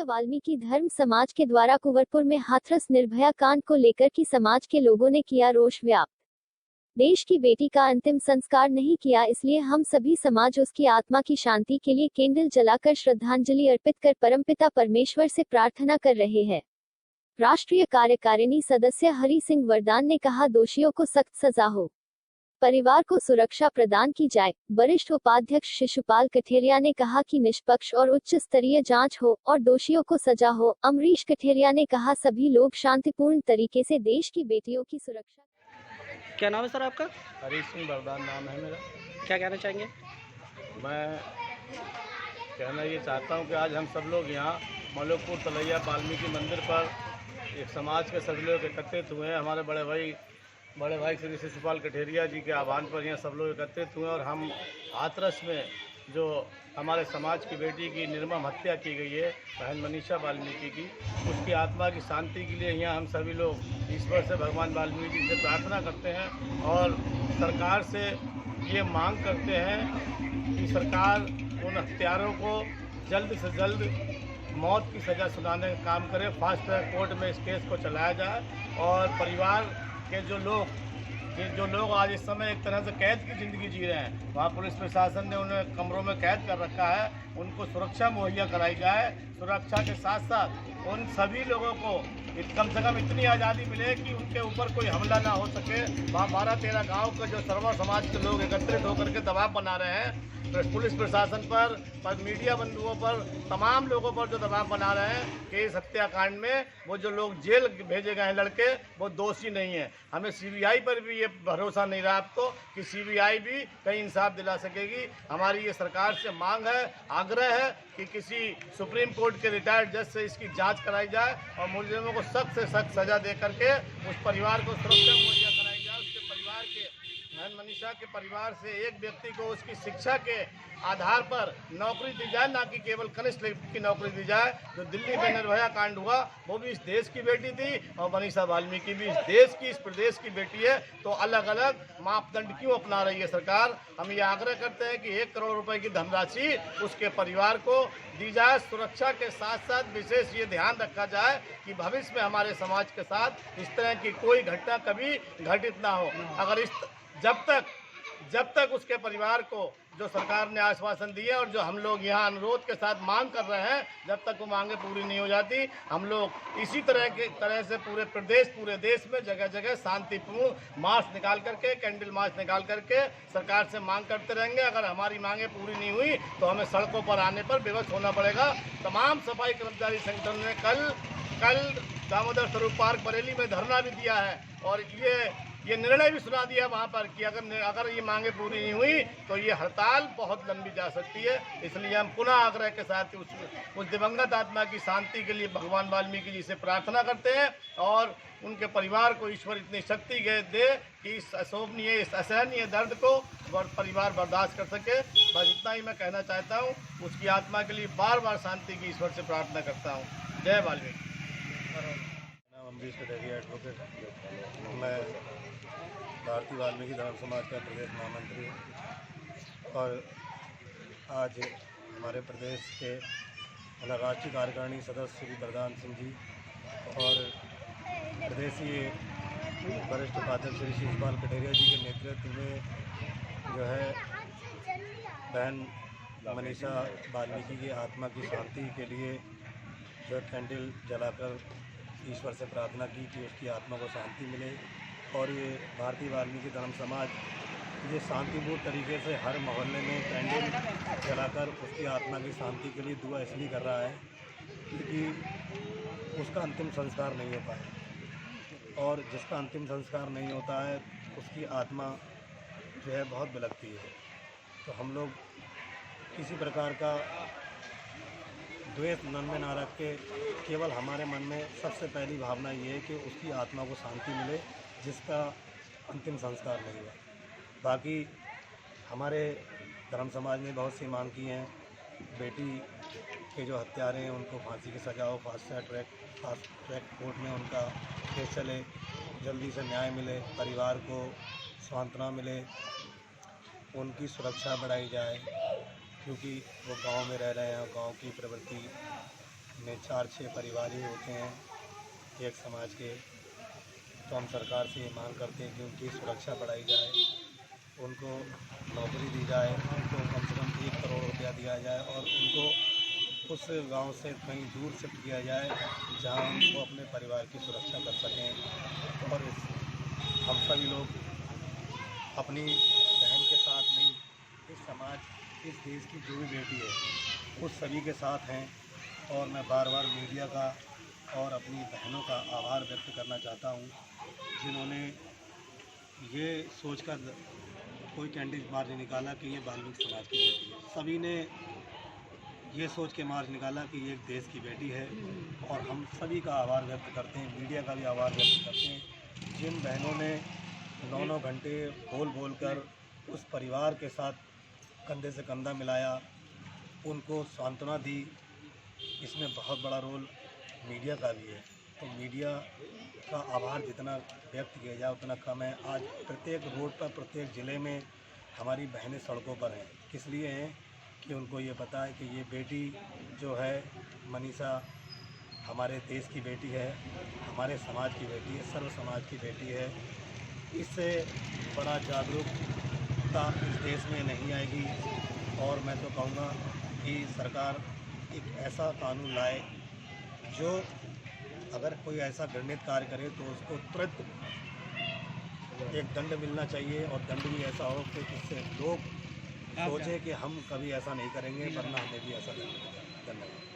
वाल्मीकि धर्म समाज के द्वारा कुंवरपुर में हाथरस निर्भया कांड को लेकर की समाज के लोगों ने किया रोष व्याप्त। देश की बेटी का अंतिम संस्कार नहीं किया, इसलिए हम सभी समाज उसकी आत्मा की शांति के लिए कैंडल जलाकर श्रद्धांजलि अर्पित कर परमपिता परमेश्वर से प्रार्थना कर रहे हैं। राष्ट्रीय कार्यकारिणी सदस्य हरि सिंह वरदान ने कहा, दोषियों को सख्त सजा हो, परिवार को सुरक्षा प्रदान की जाए। वरिष्ठ उपाध्यक्ष शिशुपाल कठेरिया ने कहा कि निष्पक्ष और उच्च स्तरीय जांच हो और दोषियों को सजा हो। अमरीश कठेरिया ने कहा, सभी लोग शांतिपूर्ण तरीके से देश की बेटियों की सुरक्षा। क्या नाम है सर आपका? हरि सिंह वरदान नाम है मेरा। क्या कहना चाहेंगे? मैं कहना ये चाहता हूँ कि आज हम सब लोग यहाँ मलोकपुर तलैया वाल्मीकि मंदिर पर एक समाज के सभी लोग एकत्रित हुए हैं। हमारे बड़े भाई श्री शिशुपाल कठेरिया जी के आह्वान पर यहाँ सब लोग एकत्रित हुए और हम हाथरस में जो हमारे समाज की बेटी की निर्मम हत्या की गई है, बहन मनीषा वाल्मीकि की, उसकी आत्मा की शांति के लिए यहाँ हम सभी लोग ईश्वर से, भगवान वाल्मीकि से प्रार्थना करते हैं और सरकार से ये मांग करते हैं कि सरकार उन हत्यारों को जल्द से जल्द मौत की सज़ा सुनाने का काम करे। फास्ट ट्रैक कोर्ट में इस केस को चलाया जाए और परिवार के जो लोग आज इस समय एक तरह से कैद की ज़िंदगी जी रहे हैं, वहाँ पुलिस प्रशासन ने उन्हें कमरों में कैद कर रखा है, उनको सुरक्षा मुहैया कराई जाए। सुरक्षा के साथ साथ उन सभी लोगों को कम से कम इतनी आज़ादी मिले कि उनके ऊपर कोई हमला ना हो सके। वहाँ 12-13 गाँव के जो सर्व समाज के लोग एकत्रित होकर के दबाव बना रहे हैं पुलिस प्रशासन पर मीडिया बंधुओं पर, तमाम लोगों पर जो दबाव बना रहे हैं कि इस हत्याकांड में वो जो लोग जेल भेजे गए हैं लड़के, वो दोषी नहीं है। हमें सीबीआई पर भी ये भरोसा नहीं रहा आपको कि सीबीआई भी कहीं इंसाफ दिला सकेगी। हमारी ये सरकार से मांग है, आग्रह है कि किसी सुप्रीम कोर्ट के रिटायर्ड जज से इसकी जांच कराई जाए और मुलजिमों को सख्त से सख्त सजा दे करके उस परिवार को सुरक्षा मुहैया कराई जाए। उसके परिवार के, बहन मनीषा के परिवार से एक व्यक्ति को उसकी शिक्षा के आधार पर नौकरी दी जाए, ना कि केवल कनिष्ठ की नौकरी दी जाए। जो दिल्ली में निर्भया कांड हुआ वो भी इस देश की बेटी थी और मनीषा वाल्मीकि भी इस देश की, इस प्रदेश की बेटी है। तो अलग अलग मापदंड क्यों अपना रही है सरकार? हम ये आग्रह करते हैं कि 1 करोड़ रुपए की धनराशि उसके परिवार को दी जाए। सुरक्षा के साथ साथ विशेष ये ध्यान रखा जाए कि भविष्य में हमारे समाज के साथ इस तरह की कोई घटना कभी घटित ना हो। अगर जब तक उसके परिवार को जो सरकार ने आश्वासन दिए और जो हम लोग यहाँ अनुरोध के साथ मांग कर रहे हैं, जब तक वो मांगे पूरी नहीं हो जाती, हम लोग इसी तरह से पूरे देश में जगह जगह शांतिपूर्ण मार्च निकाल करके, कैंडल मार्च निकाल करके सरकार से मांग करते रहेंगे। अगर हमारी मांगे पूरी नहीं हुई तो हमें सड़कों पर आने पर विवश होना पड़ेगा। तमाम सफाई कर्मचारी संगठन ने कल दामोदर स्वरूप पार्क बरेली में धरना भी दिया है और ये निर्णय भी सुना दिया वहाँ पर कि अगर ये मांगे पूरी नहीं हुई तो ये हड़ताल बहुत लंबी जा सकती है। इसलिए हम पुनः आग्रह के साथ उस दिवंगत आत्मा की शांति के लिए भगवान वाल्मीकि जी से प्रार्थना करते हैं और उनके परिवार को ईश्वर इतनी शक्ति दे कि इस अशोभनीय, इस असहनीय दर्द को परिवार बर्दाश्त कर सके। बस इतना ही मैं कहना चाहता हूँ। उसकी आत्मा के लिए बार बार शांति की ईश्वर से प्रार्थना करता हूँ। जय वाल्मीकि। अमरीश कठेरिया एडवोकेट, मैं भारतीय वाल्मीकि धर्म समाज का प्रदेश महामंत्री हूँ और आज हमारे प्रदेश के राष्ट्रीय कार्यकारिणी सदस्य श्री वरदान सिंह जी और प्रदेशीय वरिष्ठ उपाध्यक्ष श्री शिशुपाल कठेरिया जी के नेतृत्व में जो है बहन मनीषा वाल्मीकि की आत्मा की शांति के लिए जो कैंडल जलाकर ईश्वर से प्रार्थना की कि उसकी आत्मा को शांति मिले। और ये भारतीय वाल्मीकि धर्म समाज ये शांतिपूर्ण तरीके से हर मोहल्ले में कैंडल जलाकर उसकी आत्मा की शांति के लिए दुआ इसलिए कर रहा है क्योंकि उसका अंतिम संस्कार नहीं हो पाया और जिसका अंतिम संस्कार नहीं होता है उसकी आत्मा जो है बहुत बिलखती है। तो हम लोग किसी प्रकार का द्वेष मन में ना रख के केवल हमारे मन में सबसे पहली भावना ये है कि उसकी आत्मा को शांति मिले जिसका अंतिम संस्कार नहीं हुआ। बाकी हमारे धर्म समाज ने बहुत सी मांग की हैं। बेटी के जो हत्यारे हैं उनको फांसी की सज़ा हो, फास्ट ट्रैक कोर्ट में उनका केस चले, जल्दी से न्याय मिले, परिवार को सांत्वना मिले, उनकी सुरक्षा बढ़ाई जाए क्योंकि वो गांव में रह रहे हैं और गांव की प्रवृत्ति में 4-6 परिवार ही होते हैं एक समाज के, तो हम सरकार से ये मांग करते हैं कि उनकी सुरक्षा बढ़ाई जाए, उनको नौकरी दी जाए, उनको कम से कम 1 करोड़ रुपया दिया जाए और उनको उस गांव से कहीं दूर शिफ्ट किया जाए जहां उनको अपने परिवार की सुरक्षा कर सकें। और हम सभी लोग अपनी बहन के साथ नहीं, इस समाज, इस देश की जो भी बेटी है उस सभी के साथ हैं। और मैं बार बार मीडिया का और अपनी बहनों का आभार व्यक्त करना चाहता हूं, जिन्होंने ये सोचकर कोई कैंडिडेट मार्च निकाला कि ये वाल्मीकि समाज की बेटी है। सभी ने ये सोच के मार्च निकाला कि ये एक देश की बेटी है और हम सभी का आभार व्यक्त करते हैं, मीडिया का भी आभार व्यक्त करते हैं। जिन बहनों ने 9-9 घंटे बोल कर उस परिवार के साथ कंधे से कंधा मिलाया, उनको सांत्वना दी, इसमें बहुत बड़ा रोल मीडिया का भी है। तो मीडिया का आभार जितना व्यक्त किया जाए उतना कम है। आज प्रत्येक रोड पर, प्रत्येक ज़िले में हमारी बहनें सड़कों पर हैं। किस लिए हैं कि उनको ये पता है कि ये बेटी जो है मनीषा हमारे देश की बेटी है, हमारे समाज की बेटी है, सर्व समाज की बेटी है। इससे बड़ा जागरूकता इस देश में नहीं आएगी। और मैं तो कहूँगा कि सरकार एक ऐसा कानून लाए जो अगर कोई ऐसा घृणित कार्य करे तो उसको तुरंत एक दंड मिलना चाहिए और दंड भी ऐसा हो कि जिससे लोग सोचें कि हम कभी ऐसा नहीं करेंगे, वरना हमें भी ऐसा दंड मिलेगा। धन्यवाद।